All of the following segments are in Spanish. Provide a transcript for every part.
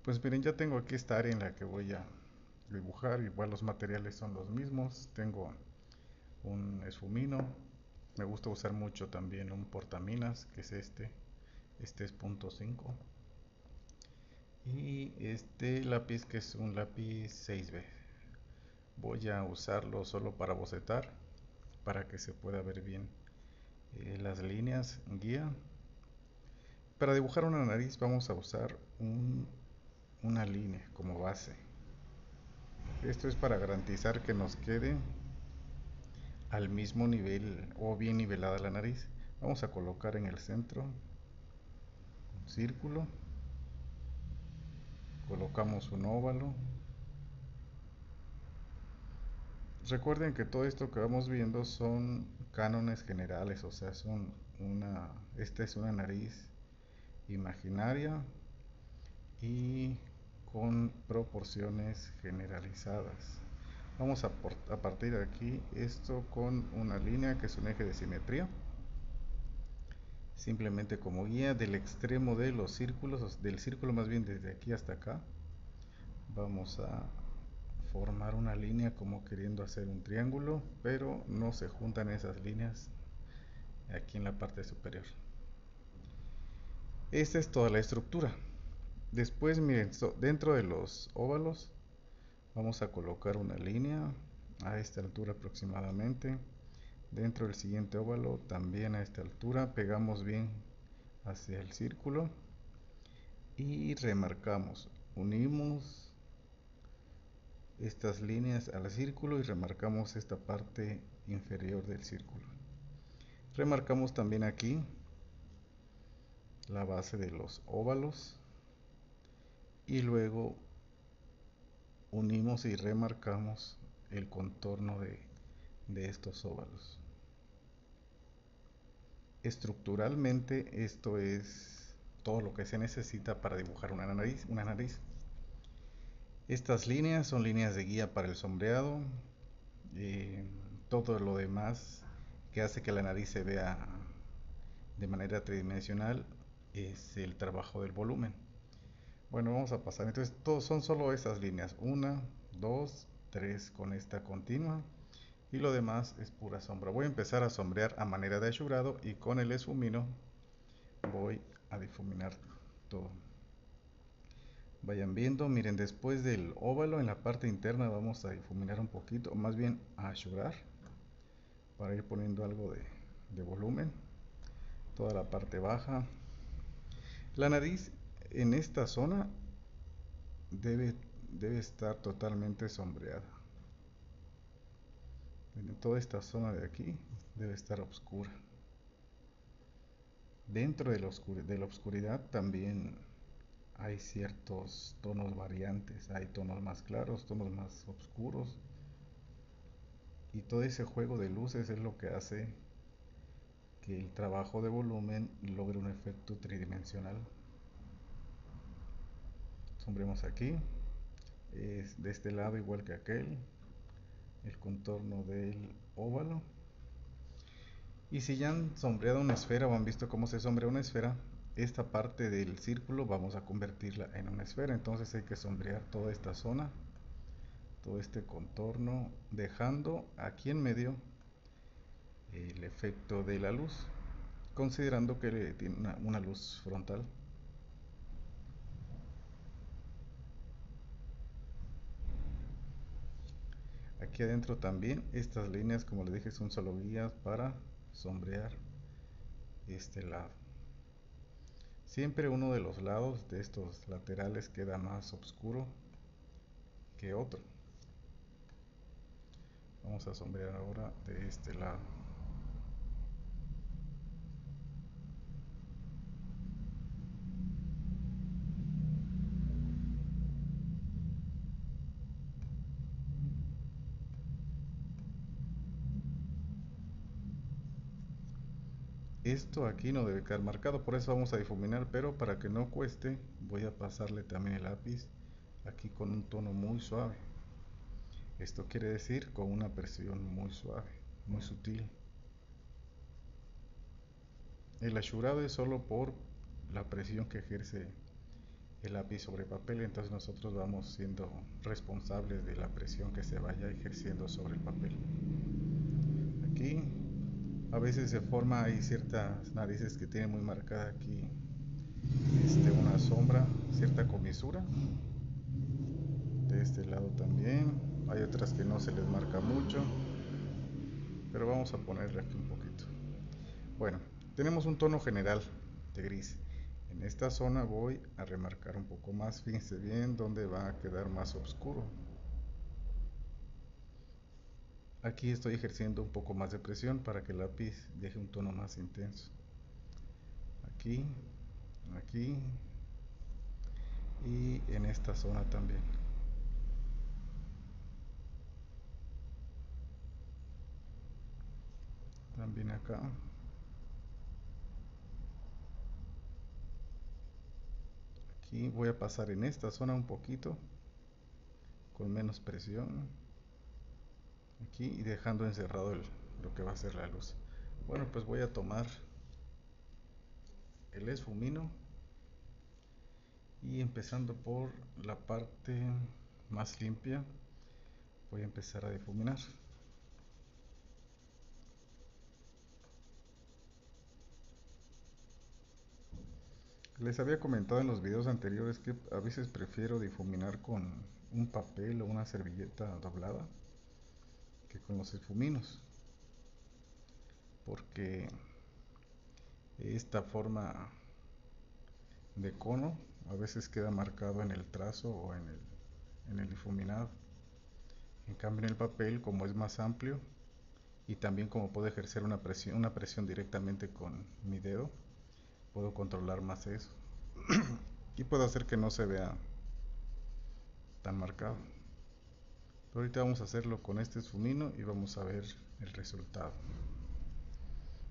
Pues miren, ya tengo aquí esta área en la que voy a dibujar. Igual los materiales son los mismos. Tengo un esfumino. Me gusta usar mucho también un portaminas, que es este. Este es .5. Y este lápiz, que es un lápiz 6B. Voy a usarlo solo para bocetar, para que se pueda ver bien las líneas guía. Para dibujar una nariz vamos a usar una línea como base. Esto es para garantizar que nos quede al mismo nivel o bien nivelada la nariz. Vamos a colocar en el centro un círculo, colocamos un óvalo. Recuerden que todo esto que vamos viendo son cánones generales, o sea, esta es una nariz imaginaria y con proporciones generalizadas. Vamos a partir de aquí esto con una línea que es un eje de simetría, simplemente como guía del extremo de los círculos, del círculo más bien desde aquí hasta acá. Vamos a formar una línea como queriendo hacer un triángulo, pero no se juntan esas líneas aquí en la parte superior. Esta es toda la estructura. Después miren, dentro de los óvalos vamos a colocar una línea a esta altura aproximadamente. Dentro del siguiente óvalo también a esta altura pegamos bien hacia el círculo y remarcamos, unimos estas líneas al círculo y remarcamos esta parte inferior del círculo. Remarcamos también aquí la base de los óvalos y luego unimos y remarcamos el contorno de estos óvalos. Estructuralmente esto es todo lo que se necesita para dibujar una nariz. Estas líneas son líneas de guía para el sombreado. Todo lo demás que hace que la nariz se vea de manera tridimensional es el trabajo del volumen. Bueno, vamos a pasar. Entonces, todos son solo esas líneas. 1, 2, 3 con esta continua. Y lo demás es pura sombra. Voy a empezar a sombrear a manera de ayurado y con el esfumino voy a difuminar todo. Vayan viendo, miren, después del óvalo en la parte interna vamos a difuminar un poquito, o más bien a ayudar para ir poniendo algo de volumen. Toda la parte baja. La nariz en esta zona debe, debe estar totalmente sombreada. En toda esta zona de aquí debe estar oscura. Dentro de la oscuridad también hay ciertos tonos variantes, hay tonos más claros, tonos más oscuros, y todo ese juego de luces es lo que hace que el trabajo de volumen logre un efecto tridimensional. Sombremos aquí, es de este lado igual que aquel, el contorno del óvalo. Y si ya han sombreado una esfera o han visto cómo se sombrea una esfera, esta parte del círculo vamos a convertirla en una esfera. Entonces hay que sombrear toda esta zona, todo este contorno, dejando aquí en medio el efecto de la luz, considerando que tiene una luz frontal. Aquí adentro también estas líneas, como les dije, son solo guías para sombrear este lado. Siempre uno de los lados de estos laterales queda más oscuro que otro. Vamos a sombrear ahora de este lado. Esto aquí no debe quedar marcado, por eso vamos a difuminar, pero para que no cueste voy a pasarle también el lápiz aquí con un tono muy suave. Esto quiere decir con una presión muy suave, muy sutil. El achurado es solo por la presión que ejerce el lápiz sobre papel, entonces nosotros vamos siendo responsables de la presión que se vaya ejerciendo sobre el papel. Aquí a veces se forma, hay ciertas narices que tienen muy marcada aquí una sombra, cierta comisura. De este lado también, hay otras que no se les marca mucho, pero vamos a ponerle aquí un poquito. Bueno, tenemos un tono general de gris. En esta zona voy a remarcar un poco más, fíjense bien dónde va a quedar más oscuro. Aquí estoy ejerciendo un poco más de presión para que el lápiz deje un tono más intenso. Aquí, aquí y en esta zona también. También acá. Aquí voy a pasar en esta zona un poquito con menos presión. Aquí y dejando encerrado lo que va a ser la luz. Bueno, pues voy a tomar el esfumino y empezando por la parte más limpia voy a empezar a difuminar. Les había comentado en los videos anteriores que a veces prefiero difuminar con un papel o una servilleta doblada que con los esfuminos, porque esta forma de cono a veces queda marcado en el trazo o en el difuminado. En cambio en el papel, como es más amplio y también como puedo ejercer una presión directamente con mi dedo, puedo controlar más eso y puedo hacer que no se vea tan marcado. Pero ahorita vamos a hacerlo con este esfumino y vamos a ver el resultado.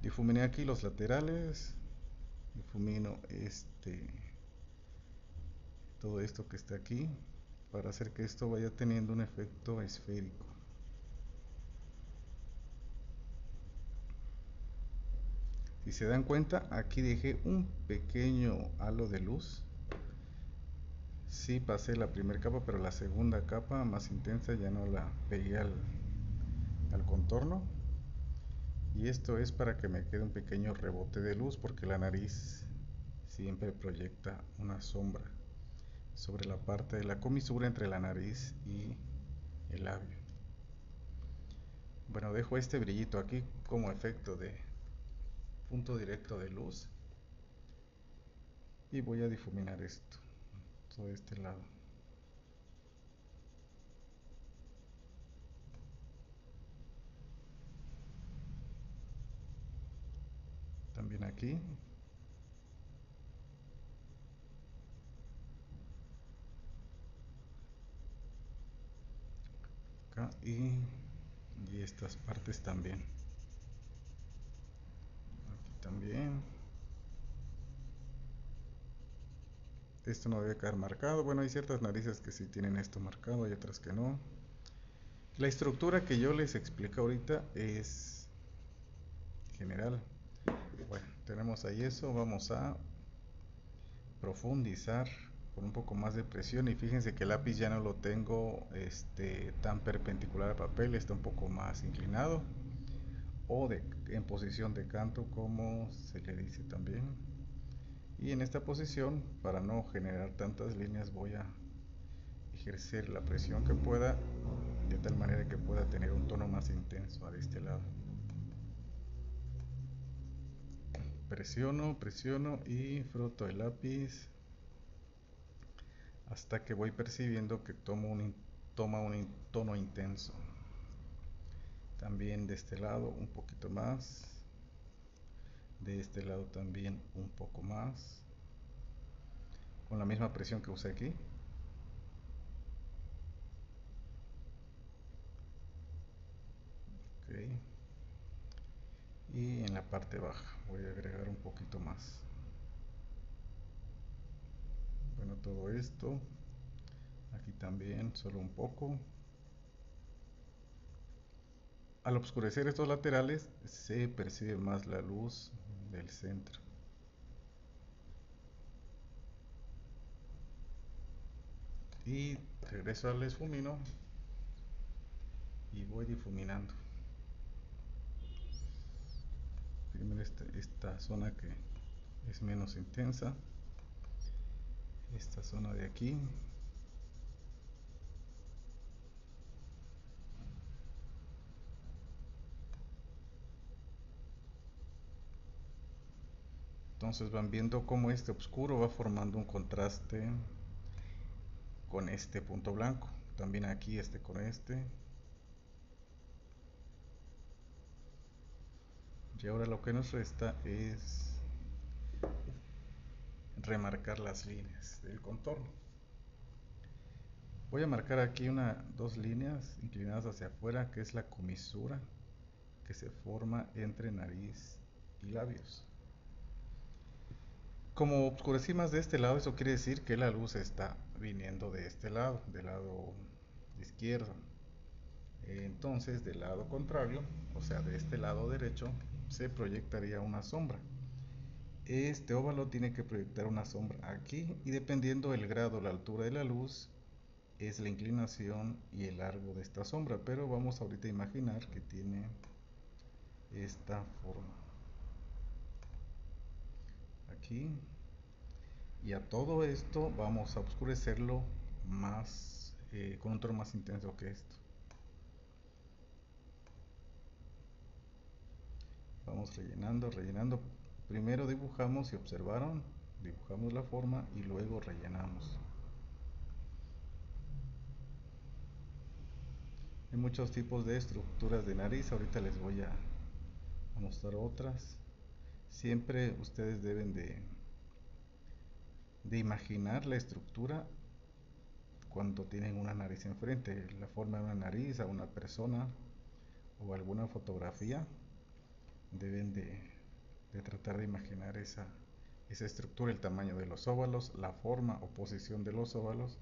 Difuminé aquí los laterales, difumino todo esto que está aquí para hacer que esto vaya teniendo un efecto esférico. Si se dan cuenta, aquí dejé un pequeño halo de luz. Sí pasé la primera capa, pero la segunda capa más intensa ya no la pegué al contorno. Y esto es para que me quede un pequeño rebote de luz, porque la nariz siempre proyecta una sombra sobre la parte de la comisura entre la nariz y el labio. Bueno, dejo este brillito aquí como efecto de punto directo de luz y voy a difuminar esto, todo este lado. También aquí. Acá y estas partes también. Aquí también. Esto no debe quedar marcado. Bueno, hay ciertas narices que sí tienen esto marcado y otras que no. La estructura que yo les explico ahorita es general. Bueno, tenemos ahí eso. Vamos a profundizar con un poco más de presión y fíjense que el lápiz ya no lo tengo tan perpendicular al papel, está un poco más inclinado o en posición de canto, como se le dice también. Y en esta posición, para no generar tantas líneas, voy a ejercer la presión que pueda, de tal manera que pueda tener un tono más intenso de este lado. Presiono, presiono y froto el lápiz hasta que voy percibiendo que toma un tono intenso. También de este lado un poquito más, de este lado también un poco más, con la misma presión que usé aquí. Okay. Y en la parte baja voy a agregar un poquito más. Bueno, todo esto, aquí también solo un poco. Al oscurecer estos laterales se percibe más la luz del centro. y regreso al esfumino y voy difuminando. Primero esta zona que es menos intensa, esta zona de aquí, entonces van viendo cómo este oscuro va formando un contraste con este punto blanco, también aquí este con este. Y ahora lo que nos resta es remarcar las líneas del contorno. Voy a marcar aquí dos líneas inclinadas hacia afuera, que es la comisura que se forma entre nariz y labios. Como oscurecí más de este lado, eso quiere decir que la luz está viniendo de este lado, del lado izquierdo. Entonces, del lado contrario, o sea, de este lado derecho, se proyectaría una sombra. Este óvalo tiene que proyectar una sombra aquí y dependiendo del grado, la altura de la luz, es la inclinación y el largo de esta sombra, pero vamos ahorita a imaginar que tiene esta forma aquí, y a todo esto vamos a oscurecerlo más con un tono más intenso que esto. Vamos rellenando. Primero dibujamos, si observaron, dibujamos la forma y luego rellenamos. Hay muchos tipos de estructuras de nariz, ahorita les voy a mostrar otras. Siempre ustedes deben de imaginar la estructura cuando tienen una nariz enfrente, la forma de una nariz a una persona o alguna fotografía. Deben de tratar de imaginar esa estructura, el tamaño de los óvalos, la forma o posición de los óvalos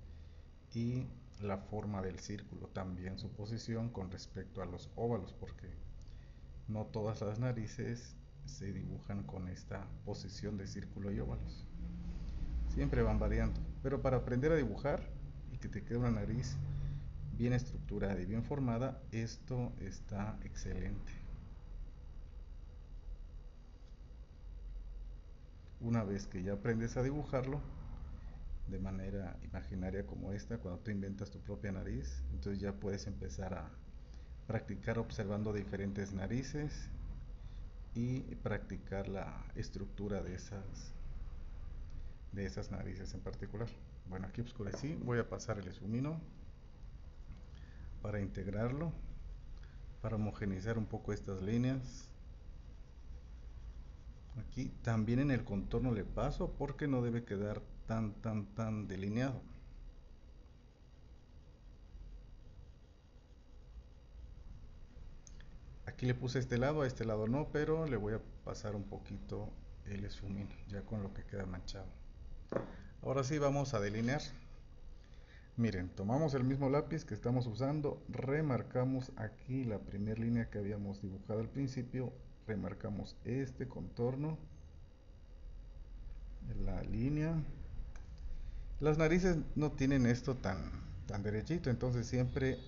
y la forma del círculo, también su posición con respecto a los óvalos, porque no todas las narices se dibujan con esta posición de círculo y óvalos. Siempre van variando, pero para aprender a dibujar y que te quede una nariz bien estructurada y bien formada, esto está excelente. Una vez que ya aprendes a dibujarlo de manera imaginaria como esta, cuando tú inventas tu propia nariz, entonces ya puedes empezar a practicar observando diferentes narices y practicar la estructura de esas narices en particular. Bueno, aquí oscurecí, voy a pasar el esfumino para integrarlo, para homogeneizar un poco estas líneas. Aquí también en el contorno le paso porque no debe quedar tan delineado. Aquí le puse este lado, a este lado no, pero le voy a pasar un poquito el esfumino, ya con lo que queda manchado. Ahora sí vamos a delinear. Miren, tomamos el mismo lápiz que estamos usando, remarcamos aquí la primera línea que habíamos dibujado al principio, remarcamos este contorno, la línea. Las narices no tienen esto tan derechito, entonces siempre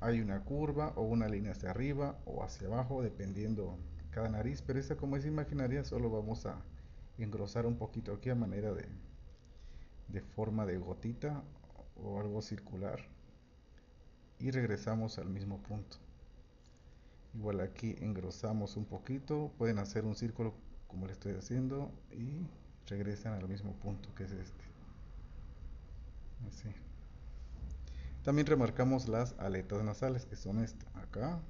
hay una curva o una línea hacia arriba o hacia abajo, dependiendo cada nariz, pero esta como es imaginaria, solo vamos a engrosar un poquito aquí a manera de forma de gotita o algo circular y regresamos al mismo punto. Igual aquí engrosamos un poquito, pueden hacer un círculo como le estoy haciendo y regresan al mismo punto que es este. Así. También remarcamos las aletas nasales, que son esta, acá,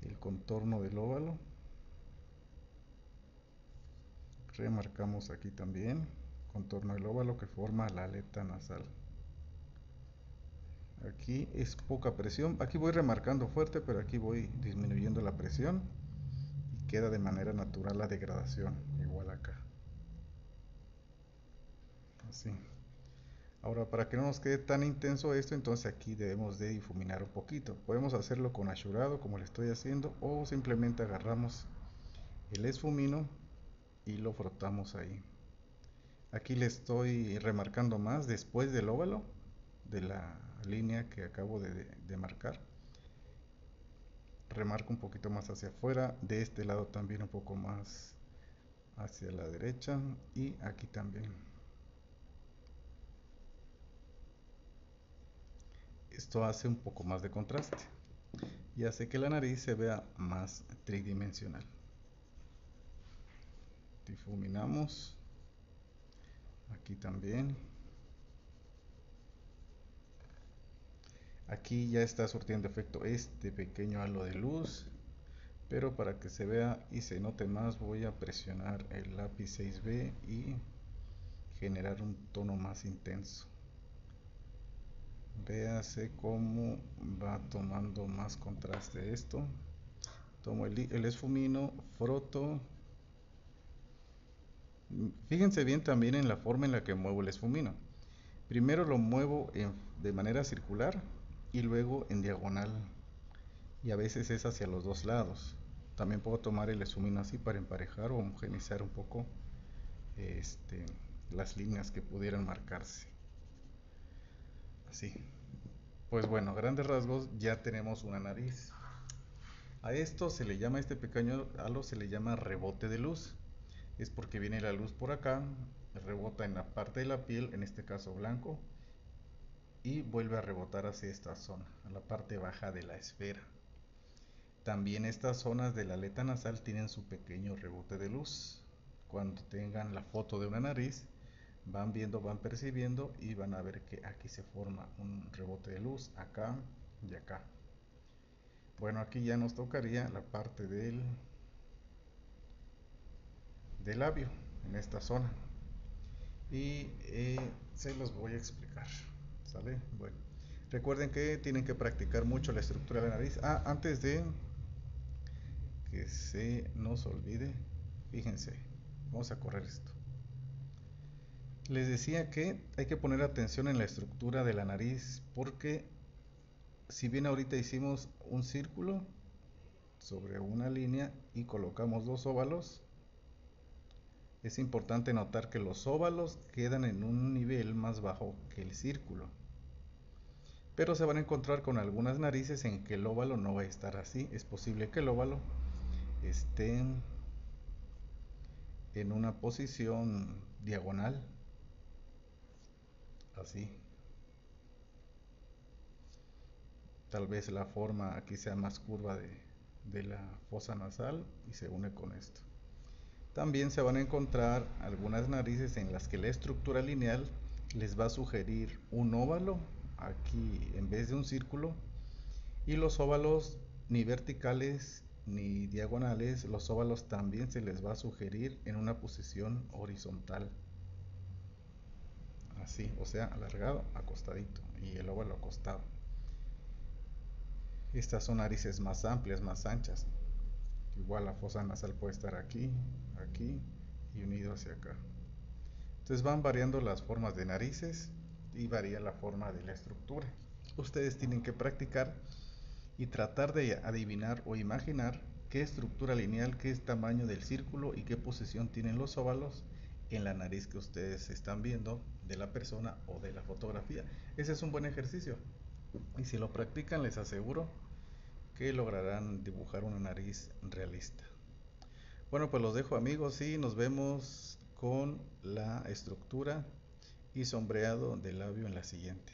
el contorno del óvalo. Remarcamos aquí también contorno del óvalo que forma la aleta nasal. Aquí es poca presión, aquí voy remarcando fuerte, pero aquí voy disminuyendo la presión y queda de manera natural la degradación, igual acá. Así. Ahora, para que no nos quede tan intenso esto, entonces aquí debemos de difuminar un poquito. Podemos hacerlo con achurado, como le estoy haciendo, o simplemente agarramos el esfumino y lo frotamos ahí. Aquí le estoy remarcando más después del óvalo, de la línea que acabo de marcar. Remarco un poquito más hacia afuera, de este lado también un poco más hacia la derecha y aquí también. Esto hace un poco más de contraste y hace que la nariz se vea más tridimensional. Difuminamos aquí también. Aquí ya está surtiendo efecto este pequeño halo de luz, pero para que se vea y se note más voy a presionar el lápiz 6B y generar un tono más intenso. Véase cómo va tomando más contraste esto. Tomo el esfumino, froto. Fíjense bien también en la forma en la que muevo el esfumino. Primero lo muevo de manera circular y luego en diagonal. Y a veces es hacia los dos lados. También puedo tomar el esfumino así para emparejar o homogeneizar un poco las líneas que pudieran marcarse. Así. Pues bueno, a grandes rasgos ya tenemos una nariz. A esto se le llama, este pequeño halo se le llama rebote de luz. Es porque viene la luz por acá, rebota en la parte de la piel, en este caso blanco, y vuelve a rebotar hacia esta zona, a la parte baja de la esfera. También estas zonas de la aleta nasal tienen su pequeño rebote de luz. Cuando tengan la foto de una nariz, van viendo, van percibiendo y van a ver que aquí se forma un rebote de luz, acá y acá. Bueno, aquí ya nos tocaría la parte del labio, en esta zona. Y se los voy a explicar. ¿Sale? Bueno, recuerden que tienen que practicar mucho la estructura de la nariz. Antes de que se nos olvide, fíjense, vamos a correr esto. Les decía que hay que poner atención en la estructura de la nariz porque si bien ahorita hicimos un círculo sobre una línea y colocamos dos óvalos, es importante notar que los óvalos quedan en un nivel más bajo que el círculo. Pero se van a encontrar con algunas narices en que el óvalo no va a estar así. Es posible que el óvalo esté en una posición diagonal, así. Tal vez la forma aquí sea más curva de la fosa nasal y se une con esto. También se van a encontrar algunas narices en las que la estructura lineal les va a sugerir un óvalo aquí en vez de un círculo, y los óvalos ni verticales ni diagonales, los óvalos también se les va a sugerir en una posición horizontal, así, o sea, alargado, acostadito, y el óvalo acostado. Estas son narices más amplias, más anchas. Igual la fosa nasal puede estar aquí, aquí y unido hacia acá. Entonces van variando las formas de narices y varía la forma de la estructura. Ustedes tienen que practicar y tratar de adivinar o imaginar qué estructura lineal, qué tamaño del círculo y qué posición tienen los óvalos en la nariz que ustedes están viendo de la persona o de la fotografía. Ese es un buen ejercicio y si lo practican les aseguro que lograrán dibujar una nariz realista. Bueno, pues los dejo amigos y nos vemos con la estructura y sombreado del labio en la siguiente.